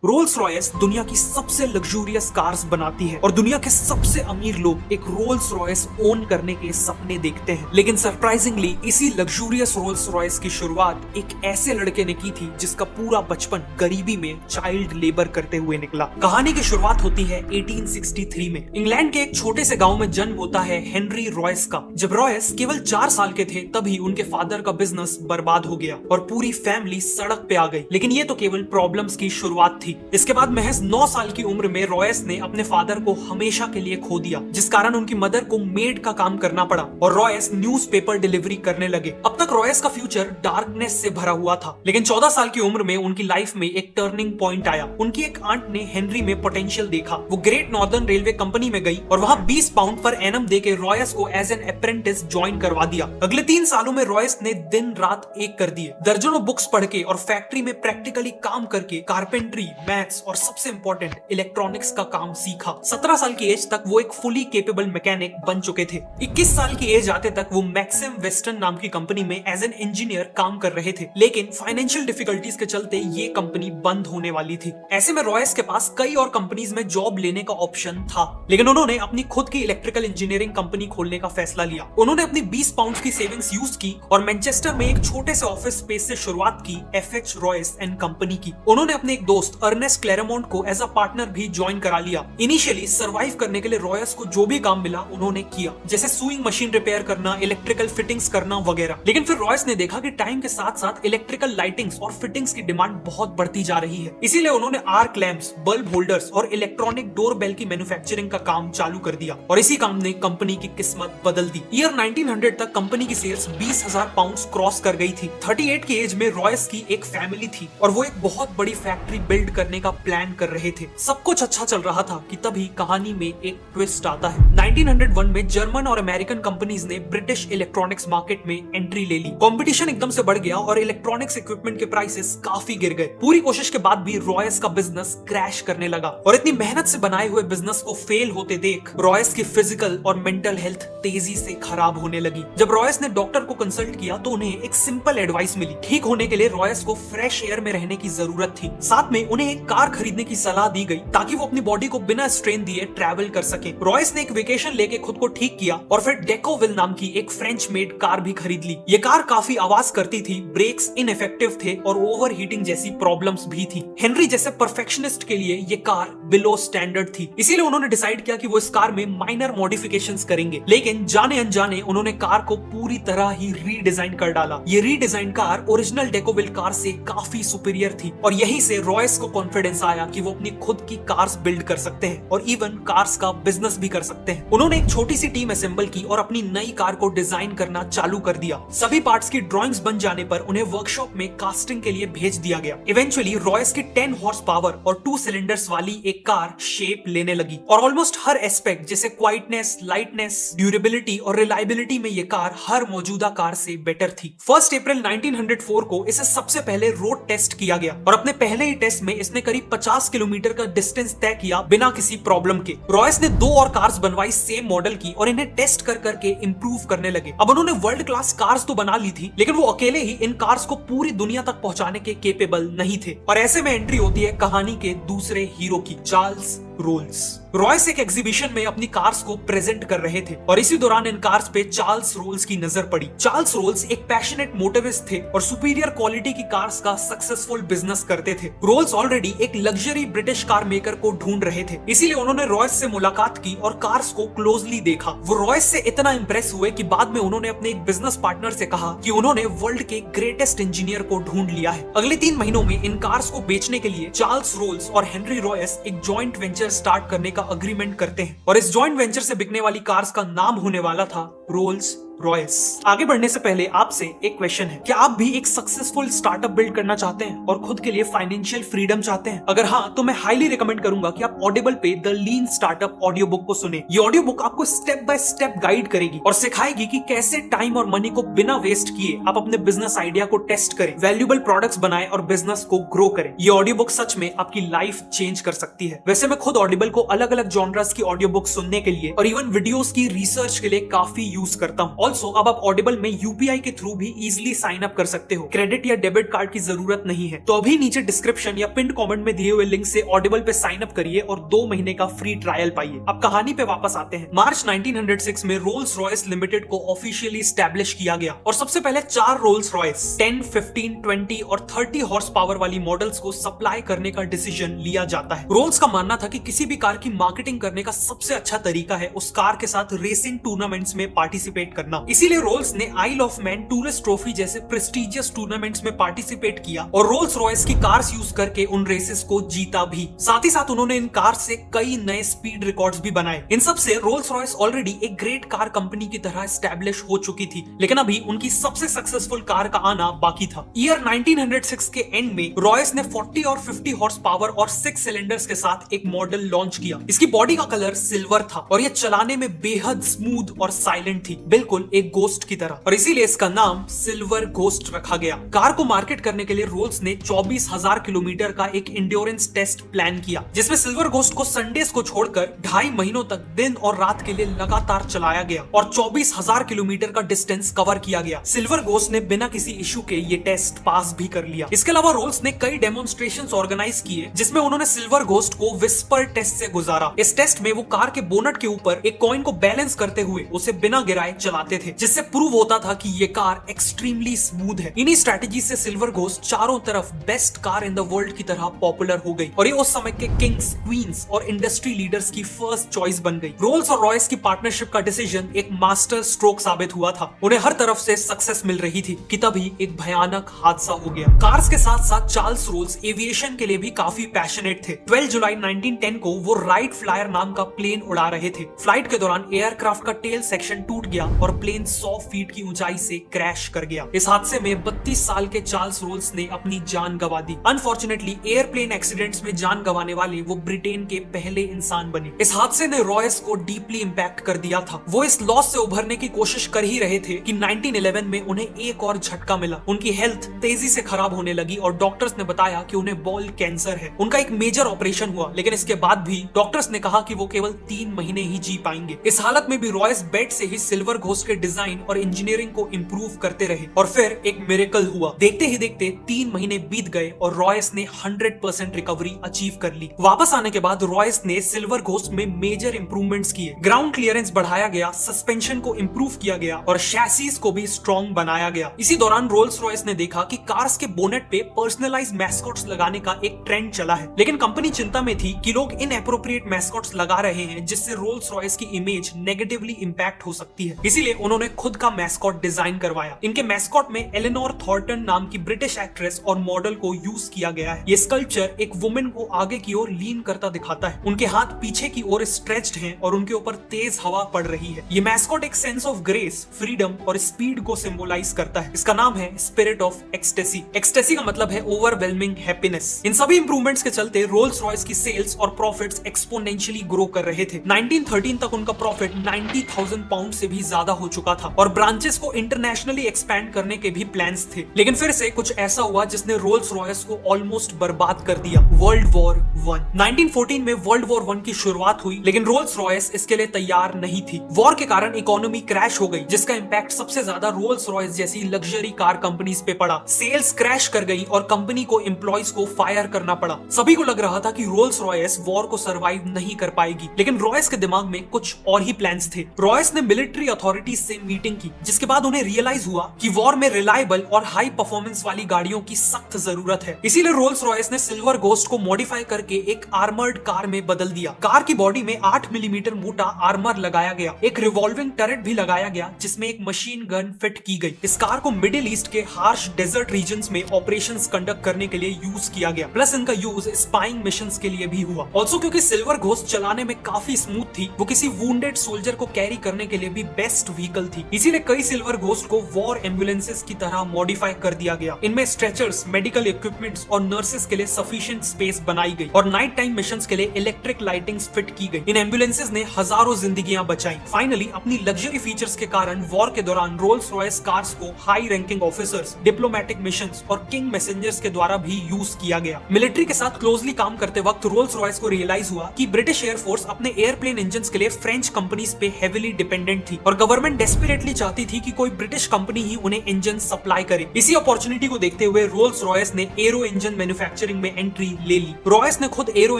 Rolls Royce दुनिया की सबसे लग्जूरियस कार्स बनाती है और दुनिया के सबसे अमीर लोग एक रोल्स रॉयस ओन करने के सपने देखते हैं। लेकिन सरप्राइजिंगली इसी लग्जूरियस रोल्स रॉयस की शुरुआत एक ऐसे लड़के ने की थी जिसका पूरा बचपन गरीबी में चाइल्ड लेबर करते हुए निकला। कहानी की शुरुआत होती है 1863 में। इंग्लैंड के एक छोटे से गांव में जन्म होता है हेनरी रॉयस का। जब रॉयस केवल 4 साल के थे तभी उनके फादर का बिजनेस बर्बाद हो गया और पूरी फैमिली सड़क पे आ गई। लेकिन ये तो केवल प्रॉब्लम्स की शुरुआत थी। इसके बाद महज 9 साल की उम्र में रॉयस ने अपने फादर को हमेशा के लिए खो दिया, जिस कारण उनकी मदर को मेड का काम करना पड़ा और रॉयस न्यूज़पेपर डिलीवरी करने लगे। अब तक रॉयस का फ्यूचर डार्कनेस से भरा हुआ था, लेकिन 14 साल की उम्र में उनकी लाइफ में एक टर्निंग पॉइंट आया। उनकी एक आंट ने हेनरी में पोटेंशियल देखा। वो ग्रेट नॉर्दर्न रेलवे कंपनी में गई और वहां 20 पाउंड पर एनम देके रॉयस को एज एन अप्रेंटिस ज्वाइन करवा दिया। अगले 3 सालों में रॉयस ने दिन रात एक कर दिए। दर्जनों बुक्स पढ़ के और फैक्ट्री में प्रैक्टिकली काम करके कारपेंट्री, मैथ्स और सबसे इंपॉर्टेंट इलेक्ट्रॉनिक्स का काम सीखा। 17 साल की एज तक वो एक फुली केपेबल मैकेनिक बन चुके थे। 21 साल की एज आते तक वो मैक्सिम वेस्टर्न नाम की कंपनी में एज एन इंजीनियर काम कर रहे थे, लेकिन फाइनेंशियल डिफिकल्टीज के चलते ये कंपनी बंद होने वाली थी। ऐसे में रॉयस के पास कई और कंपनीज में जॉब लेने का ऑप्शन था, लेकिन उन्होंने अपनी खुद की इलेक्ट्रिकल इंजीनियरिंग कंपनी खोलने का फैसला लिया। उन्होंने अपनी 20 पाउंड की सेविंग्स यूज की और मैनचेस्टर में एक छोटे से ऑफिस स्पेस से शुरुआत की एफएच रॉयस एंड कंपनी की। उन्होंने अपने एक दोस्त अर्नेस्ट क्लेरेमोंट को एज अ पार्टनर भी ज्वाइन करा लिया। इनिशियली सर्वाइव करने के लिए रॉयस को जो भी काम मिला उन्होंने किया, जैसे सुइंग मशीन रिपेयर करना, इलेक्ट्रिकल फिटिंग्स करना वगैरह। लेकिन फिर रॉयस ने देखा कि टाइम के साथ साथ इलेक्ट्रिकल लाइटिंग्स और फिटिंग्स की डिमांड बहुत बढ़ती जा रही है। इसीलिए उन्होंने आर्क लैंप्स, बल्ब होल्डर्स और इलेक्ट्रॉनिक डोर बेल की मैन्युफैक्चरिंग का काम चालू कर दिया और इसी काम ने कंपनी की किस्मत बदल दी। ईयर 1900 तक कंपनी की सेल्स 20,000 पाउंड क्रॉस कर गई थी। 38 की एज में रॉयस की एक फैमिली थी और वो एक बहुत बड़ी फैक्ट्री बिल्ड करने का प्लान कर रहे थे। सब कुछ अच्छा चल रहा था कि तभी कहानी में एक ट्विस्ट आता है। 1901 में जर्मन और अमेरिकन कंपनीज ने ब्रिटिश इलेक्ट्रॉनिक्स मार्केट में एंट्री ले ली। कंपटीशन एकदम से बढ़ गया और इलेक्ट्रॉनिक्स इक्विपमेंट के प्राइसेस काफी गिर गए। पूरी कोशिश के बाद भी रॉयस का बिजनेस क्रैश करने लगा और इतनी मेहनत से बनाए हुए बिजनेस को फेल होते देख रॉयस की फिजिकल और मेंटल हेल्थ तेजी से खराब होने लगी। जब रॉयस ने डॉक्टर को कंसल्ट किया तो उन्हें एक सिंपल एडवाइस मिली। ठीक होने के लिए रॉयस को फ्रेश एयर में रहने की जरूरत थी। साथ में उन्हें एक कार खरीदने की सलाह दी गई ताकि वो अपनी बॉडी को बिना स्ट्रेन दिए ट्रैवल कर सके। रॉयस ने एक वेकेशन लेके खुद को ठीक किया और फिर डेकोविल नाम की एक फ्रेंच मेड कार भी खरीद ली। ये कार काफी आवाज करती थी, ब्रेक्स इनइफेक्टिव थे और ओवर हीटिंग जैसी प्रॉब्लम्स भी थी। हेनरी जैसे परफेक्शनिस्ट के लिए ये कार बिलो स्टैंडर्ड थी, इसीलिए उन्होंने डिसाइड किया कि वो इस कार में माइनर मॉडिफिकेशंस करेंगे। लेकिन जाने अनजाने उन्होंने कार को पूरी तरह ही रीडिजाइन कर डाला। ये रीडिजाइन कार ओरिजिनल डेकोविल कार से काफी सुपीरियर थी और यहीं से रॉयस को कॉन्फिडेंस आया कि वो अपनी खुद की कार्स बिल्ड कर सकते हैं और इवन कार्स का बिजनेस भी कर सकते हैं। उन्होंने एक छोटी सी टीम असेंबल की और अपनी नई कार को डिजाइन करना चालू कर दिया। सभी पार्ट्स की ड्राइंग्स बन जाने पर उन्हें वर्कशॉप में कास्टिंग के लिए भेज दिया गया। इवेंचुअली रॉयस की 10 हॉर्स पावर और 2 सिलेंडर्स वाली एक कार शेप लेने लगी और ऑलमोस्ट हर एस्पेक्ट जैसे क्वाइटनेस, लाइटनेस, ड्यूरेबिलिटी और रिलायबिलिटी में ये कार हर मौजूदा कार से बेटर थी। 1 अप्रैल 1904 को इसे सबसे पहले रोड टेस्ट किया गया और अपने पहले ही टेस्ट में इसने करीब 50 किलोमीटर का डिस्टेंस तय किया बिना किसी प्रॉब्लम के। रॉयस ने 2 और कार्स बनवाई सेम मॉडल की और इन्हें टेस्ट कर करके इंप्रूव करने लगे। अब उन्होंने वर्ल्ड क्लास कार्स तो बना ली थी, लेकिन वो अकेले ही इन कार्स को पूरी दुनिया तक पहुंचाने के केपेबल नहीं थे और ऐसे में एंट्री होती है कहानी के दूसरे हीरो की, चार्ल्स रोल्स। रॉयस एक एग्जीबिशन में अपनी कार्स को प्रेजेंट कर रहे थे और इसी दौरान इन कार्स पे चार्ल्स रोल्स की नजर पड़ी। चार्ल्स रोल्स एक पैशनेट मोटिविस्ट थे और सुपीरियर क्वालिटी की कार्स का सक्सेसफुल बिजनेस करते थे। रोल्स ऑलरेडी एक लग्जरी ब्रिटिश कार मेकर को ढूंढ रहे थे, इसीलिए उन्होंने रॉयस से मुलाकात की और कार्स को क्लोजली देखा। वो रॉयस से इतना इंप्रेस हुए कि बाद में उन्होंने अपने एक बिजनेस पार्टनर से कहा कि उन्होंने वर्ल्ड के ग्रेटेस्ट इंजीनियर को ढूंढ लिया है। अगले 3 महीनों में इन कार्स को बेचने के लिए चार्ल्स रोल्स और हेनरी रॉयस एक जॉइंट वेंचर स्टार्ट करने का अग्रीमेंट करते हैं और इस जॉइंट वेंचर से बिकने वाली कार्स का नाम होने वाला था रोल्स रॉयस। आगे बढ़ने से पहले आपसे एक क्वेश्चन है, क्या आप भी एक सक्सेसफुल स्टार्टअप बिल्ड करना चाहते हैं और खुद के लिए फाइनेंशियल फ्रीडम चाहते हैं? अगर हाँ, तो मैं हाईली रिकमेंड करूंगा कि आप ऑडिबल पे the lean startup audio book को सुने। ये ऑडियो बुक आपको स्टेप बाय स्टेप गाइड करेगी और सिखाएगी कि कैसे टाइम और मनी को बिना वेस्ट किए आप अपने बिजनेस आइडिया को टेस्ट करें, वैल्यूएबल प्रोडक्ट्स बनाएं और बिजनेस को ग्रो करें। ये ऑडियो बुक सच में आपकी लाइफ चेंज कर सकती है। वैसे मैं खुद ऑडिबल को अलग अलग जॉनर्स की ऑडियो बुक सुनने के लिए और इवन वीडियोस की रिसर्च के लिए काफी यूज करता हूँ। ऑल्सो अब आप ऑडिबल में यूपीआई के थ्रू भी इजिली साइन अप कर सकते हो। क्रेडिट या डेबिट कार्ड की जरूरत नहीं है। तो अभी नीचे डिस्क्रिप्शन या पिन कमेंट में दिए हुए लिंक से ऑडिबल पे साइन अप करिए और 2 महीने का फ्री ट्रायल पाइए। अब कहानी पे वापस आते हैं। मार्च 1906 में रोल्स रॉयस लिमिटेड को ऑफिशियली स्टैब्लिश किया गया और सबसे पहले 4 रोल्स रॉयस 10, 15, 20 और 30 हॉर्स पावर वाली मॉडल्स को सप्लाई करने का डिसीजन लिया जाता है। रोल्स का मानना था कि किसी भी कार की मार्केटिंग करने का सबसे अच्छा तरीका है उस कार के साथ रेसिंग टूर्नामेंट्स में पार्टिसिपेट करना। इसीलिए रोल्स ने आइल ऑफ मैन टूरिस्ट ट्रॉफी जैसे प्रेस्टिजियस टूर्नामेंट्स में पार्टिसिपेट किया और रोल्स रॉयस की कार्स यूज करके उन रेसेस को जीता भी। साथ ही साथ उन्होंने इन कार से कई नए स्पीड रिकॉर्ड्स भी बनाए। इन सब से रोल्स रॉयस ऑलरेडी एक ग्रेट कार कंपनी की तरह एस्टैब्लिश हो चुकी थी, लेकिन अभी उनकी सबसे सक्सेसफुल कार का आना बाकी था। ईयर 1906 के एंड में रॉयस ने 40 और 50 हॉर्स पावर और 6 सिलेंडर्स के साथ एक मॉडल लॉन्च किया। इसकी बॉडी का कलर सिल्वर था और यह चलाने में बेहद स्मूथ और साइलेंट थी, बिल्कुल एक गोस्ट की तरह, और इसीलिए इसका नाम सिल्वर गोस्ट रखा गया। कार को मार्केट करने के लिए रोल्स ने 24,000 किलोमीटर का एक इंड्योरेंस टेस्ट प्लान किया, जिसमें सिल्वर गोस्ट को संडेज को छोड़कर 2.5 महीनों तक दिन और रात के लिए लगातार चलाया गया और 24,000 किलोमीटर का डिस्टेंस कवर किया गया। सिल्वर गोस्ट ने बिना किसी इशू के ये टेस्ट पास भी कर लिया। इसके अलावा रोल्स ने कई डेमोन्स्ट्रेशंस ऑर्गेनाइज किए जिसमें उन्होंने सिल्वर गोस्ट को विस्पर टेस्ट से गुजारा। इस टेस्ट में वो कार के बोनट के ऊपर एक कॉइन को बैलेंस करते हुए उसे बिना गिराए चलाते थे, जिससे प्रूव होता था कि ये कार एक्सट्रीमली स्मूथ है। इन्हीं स्ट्रेटेजी से सिल्वर गोस्ट चारों तरफ best car in the world की तरह पॉपुलर हो गई और ये उस समय के किंग्स, क्वींस और इंडस्ट्री लीडर्स की फर्स्ट चॉइस बन गई। रोल्स और रॉयस की पार्टनरशिप का डिसीजन एक मास्टर स्ट्रोक साबित हुआ था। उन्हें हर तरफ से सक्सेस मिल रही थी कि तभी एक भयानक हादसा हो गया। कार्स के साथ साथ चार्ल्स रोल्स एविएशन के लिए भी काफी पैशनेट थे। 12 जुलाई 1910 को वो राइट फ्लायर नाम का प्लेन उड़ा रहे थे। फ्लाइट के दौरान एयरक्राफ्ट का टेल सेक्शन टूट गया और प्लेन 100 फीट की ऊंचाई से क्रैश कर गया। इस हादसे में 32 साल के चार्ल्स रोल्स ने अपनी जान गंवा दी। अनफॉर्चुनेटली एयरप्लेन एक्सीडेंट्स में जान गंवाने वाले वो ब्रिटेन के पहले इंसान बने। इस हादसे ने रॉयस को डीपली इंपैक्ट कर दिया था। वो इस लॉस से उभरने की कोशिश कर ही रहे थे कि 1911 में उन्हें एक और झटका मिला। उनकी हेल्थ तेजी से खराब होने लगी और डॉक्टर्स ने बताया कि उन्हें बॉल कैंसर है। उनका एक मेजर ऑपरेशन हुआ, लेकिन इसके बाद भी डॉक्टर्स ने कहा कि वो केवल 3 महीने ही जी पाएंगे। इस हालत में भी रॉयस बेड से ही सिल्वर घोस्ट के डिजाइन और इंजीनियरिंग को इंप्रूव करते रहे और फिर एक मिरेकल हुआ। देखते ही देखते 3 महीने बीत गए और रॉयस ने 100% रिकवरी अचीव कर ली। वापस आने के बाद रॉयस ने सिल्वर घोस्ट में मेजर इंप्रूवमेंट्स किए। ग्राउंड क्लियरेंस बढ़ाया गया, सस्पेंशन को इंप्रूव किया गया और शैसीज को भी स्ट्रॉन्ग बनाया गया। इसी दौरान रोल्स रॉयस ने देखा कि कार्स के बोनेट पे पर्सनलाइज्ड मैस्कॉट्स लगाने का एक ट्रेंड चला है, लेकिन कंपनी चिंता में थी कि लोग इनएप्रोप्रिएट मैस्कॉट्स लगा रहे हैं जिससे रोल्स रॉयस की इमेज नेगेटिवली इंपैक्ट हो सकती है। इसीलिए उन्होंने खुद का मैस्कॉट डिजाइन करवाया। इनके मैस्कॉट में एलेनोर थॉर्टन नाम की ब्रिटिश एक्ट्रेस और मॉडल को यूज किया गया है। ये स्कल्पचर एक वुमेन को आगे की ओर लीन करता दिखाता है। उनके हाथ पीछे की ओर स्ट्रेच्ड हैं और उनके ऊपर तेज हवा पड़ रही है। ये मैस्कॉट एक सेंस ऑफ ग्रेस, फ्रीडम और स्पीड को सिंबलाइज करता है। इसका नाम है स्पिरिट ऑफ एक्सटेसी। एक्सटेसी का मतलब है ओवरवेलमिंग हैप्पीनेस। इन सभी इंप्रूवमेंट्स के चलते रोल्स रॉयस की सेल्स और प्रॉफिट्स एक्सपोनेंशियली ग्रो कर रहे थे। 1913 तक उनका प्रॉफिट 90,000 पाउंड से भी ज्यादा हो चुका था और ब्रांचेस को इंटरनेशनली एक्सपैंड करने के भी प्लान्स थे। लेकिन फिर से कुछ ऐसा हुआ जिसने रोल्स रॉयस को ऑलमोस्ट बर्बाद कर दिया। World war 1। 1914 में वर्ल्ड वॉर 1 की शुरुआत हुई, लेकिन रोल्स रॉयस इसके लिए तैयार नहीं थी। वॉर के कारण इकोनॉमी क्रैश हो गई, जिसका इंपैक्ट सबसे ज्यादा रोल्स रॉयस जैसी लग्जरी कार कंपनीज पे पड़ा। सेल्स क्रैश कर गई और कंपनी को एम्प्लॉइज को फायर करना पड़ा। सभी को लग रहा था कि रोल्स रॉयस वॉर को सरवाइव नहीं कर पाएगी, लेकिन रॉयस के दिमाग में कुछ और ही प्लान्स थे। रॉयस ने मिलिट्री अथॉरिटीज से मीटिंग की, जिसके बाद उन्हें रियलाइज हुआ कि वॉर में रिलायबल और हाई परफॉर्मेंस वाली गाड़ियों की सख्त जरूरत है। इसीलिए रोल्स रॉयस ने सिल्वर घोस्ट को मॉडिफाई करके एक आर्मर्ड कार में बदल दिया। कार की बॉडी में 8 मिलीमीटर मोटा आर्मर लगाया गया। एक रिवॉल्विंग टरेट भी लगाया गया जिसमें एक मशीन गन फिट की गई। इस कार को मिडिल ईस्ट के हार्श डेजर्ट रीजन्स में ऑपरेशंस कंडक्ट करने के लिए यूज किया गया। प्लस इनका यूज स्पाइंग मिशंस के लिए भी हुआ। ऑल्सो क्योंकि सिल्वर घोस्ट चलाने में काफी स्मूथ थी, वो किसी वुंडेड सोल्जर को कैरी करने के लिए भी बेस्ट व्हीकल थी। इसीलिए कई सिल्वर घोस्ट को वॉर एम्बुलेंसेस की तरह मॉडिफाई कर दिया गया। इनमें स्ट्रेचर्स, मेडिकल इक्विपमेंट्स और नर्सेस के लिए सफिशिएंट स्पेस बनाई गई और नाइट टाइम मिशंस के लिए इलेक्ट्रिक लाइटिंग्स फिट की गई। इन एम्बुलेंसेस ने हजारों जिंदगियां बचाई। फाइनली अपनी लग्जरी फीचर्स के कारण वॉर के दौरान रोल्स रॉयस कार्स को high ranking officers, diplomatic missions और किंग मैसेंजर्स के द्वारा भी यूज किया गया। मिलिट्री के साथ क्लोजली काम करते वक्त रोल्स रॉयस को रियलाइज हुआ कि ब्रिटिश एयरफोर्स अपने एयरप्लेन इंजन्स के लिए फ्रेंच कंपनीज पे हेवीली डिपेंडेंट थी और गवर्नमेंट डेस्परेटली चाहती थी कि कोई ब्रिटिश कंपनी ही उन्हें इंजन सप्लाई करे। इसी अपॉर्चुनिटी को देखते हुए रोल्स रॉयस ने एरो इंजन मैन्युफैक्चरिंग में एंट्री ले ली। रॉयस ने खुद एरो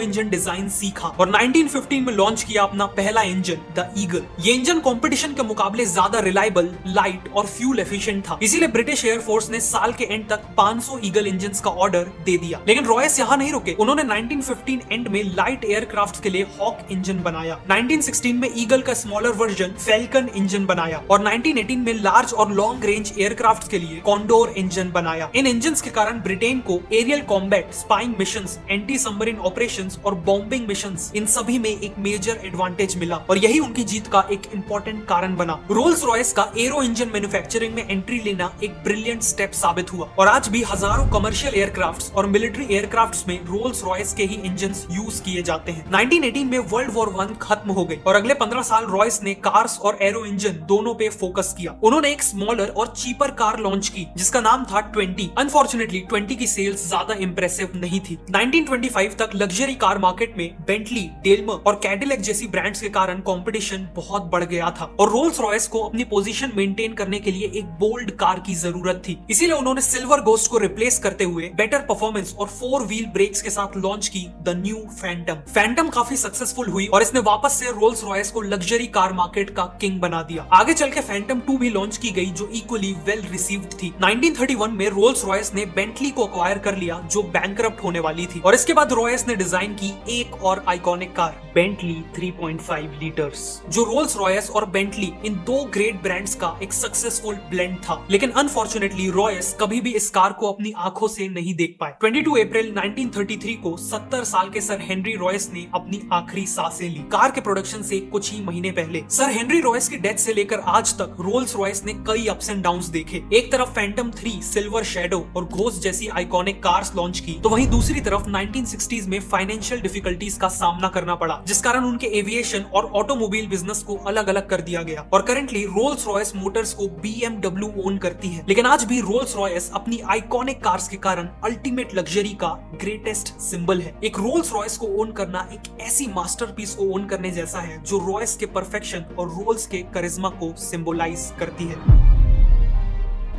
इंजन डिजाइन सीखा और 1915 में लॉन्च किया अपना पहला इंजन द ईगल। ये इंजन कंपटीशन के मुकाबले ज्यादा रिलायबल, लाइट और फ्यूल एफिशिएंट था, इसीलिए ब्रिटिश एयरफोर्स ने साल के एंड तक 500 ईगल इंजन का ऑर्डर दे दिया। लेकिन रॉयस यहाँ नहीं रुके, उन्होंने 1915 एंड में लाइट एयरक्राफ्ट के लिए हॉक इंजन बनाया। 1916 में ईगल का स्मॉलर वर्जन फैल्कन इंजन बनाया और 1918 में लार्ज और लॉन्ग रेंज एयरक्राफ्ट के लिए कॉन्डोर इंजन बनाया। इन इंजन्स के कारण ब्रिटेन को aerial combat, spying missions, anti submarine operations और बॉम्बिंग मिशंस, इन सभी में एक मेजर एडवांटेज मिला और यही उनकी जीत का एक इंपॉर्टेंट कारण बना। रोल्स रॉयस का एरो इंजन मैन्युफैक्चरिंग में एंट्री लेना एक ब्रिलियंट स्टेप साबित हुआ और आज भी हजारों कमर्शियल एयरक्राफ्ट्स और मिलिट्री एयरक्राफ्ट्स में रोल्स रॉयस के ही इंजन्स यूज किए जाते हैं। 1918 में वर्ल्ड वॉर 1 खत्म हो गई और अगले 15 साल रॉयस ने कार्स और एरो इंजन दोनों पे फोकस किया। उन्होंने एक स्मॉलर और चीपर कार लॉन्च की जिसका नाम था 20। अनफॉर्चुनेटली 20 की सेल्स ज्यादा इंप्रेसिव नहीं थी। 1925 तक लग्जरी कार मार्केट में बेंटली, डेल्मर और कैडिलैक जैसी ब्रांड्स के कारण कंपटीशन बहुत बढ़ गया था और रोल्स रॉयस को अपनी पोजीशन मेंटेन करने के लिए एक बोल्ड कार की जरूरत थी। इसीलिए उन्होंने सिल्वर गोस्ट को रिप्लेस करते हुए बेटर परफॉर्मेंस और 4 व्हील ब्रेक्स के साथ लॉन्च की द न्यू फैंटम। फैंटम काफी सक्सेसफुल हुई और इसने वापस से रोल्स रॉयस को लग्जरी कार मार्केट का किंग बना दिया। आगे चल के फैंटम 2 भी लॉन्च की गई जो इक्वली वेल रिसीव्ड थी। 1931 में रोल्स रॉयस ने बेंटली को एक्वायर कर लिया जो बैंकरप्ट होने वाली थी और इसके बाद रॉयस ने डिजाइन की एक और आइकॉनिक कार बेंटली 3.5 लीटर्स, जो रोल्स रॉयस और बेंटली इन दो ग्रेट ब्रांड्स का एक सक्सेसफुल ब्लेंड था। लेकिन अनफॉर्चुनेटली रॉयस कभी भी इस कार को अपनी आंखों से नहीं देख पाए। 22 अप्रैल 1933 को 70 साल के सर हेनरी रॉयस ने अपनी आखिरी सांसें ली। कार के प्रोडक्शन से कुछ ही महीने पहले सर हेनरी रॉयस की डेथ से लेकर आज तक रोल्स रॉयस ने कई अप्स एंड डाउन्स देखे। एक तरफ फैंटम 3, सिल्वर शैडो और घोस्ट जैसी आइकॉनिक कार्स लॉन्च की, तो वहीं दूसरी तरफ 1960s में फाइनेंशियल डिफिकल्टीज का सामना करना पड़ा जिस कारण उनके एविएशन और ऑटोमोबाइल बिजनेस को अलग अलग कर दिया गया और करंटली रोल्स रॉयस मोटर्स को BMW ओन करती है। लेकिन आज भी रोल्स रॉयस अपनी आइकॉनिक कार्स के कारण अल्टीमेट लग्जरी का ग्रेटेस्ट सिंबल है। एक रोल्स रॉयस को ओन करना एक ऐसी मास्टरपीस को ओन करने जैसा है जो रॉयस के परफेक्शन और रोल्स के करिश्मा को सिंबलाइज करती है।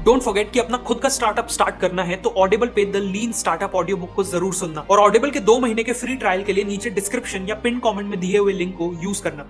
डोंट फॉरगेट कि अपना खुद का स्टार्टअप स्टार्ट करना है तो ऑडिबल पे the lean startup audio book को जरूर सुनना और ऑडिबल के 2 महीने के फ्री ट्रायल के लिए नीचे डिस्क्रिप्शन या पिन कमेंट में दिए हुए लिंक को यूज करना।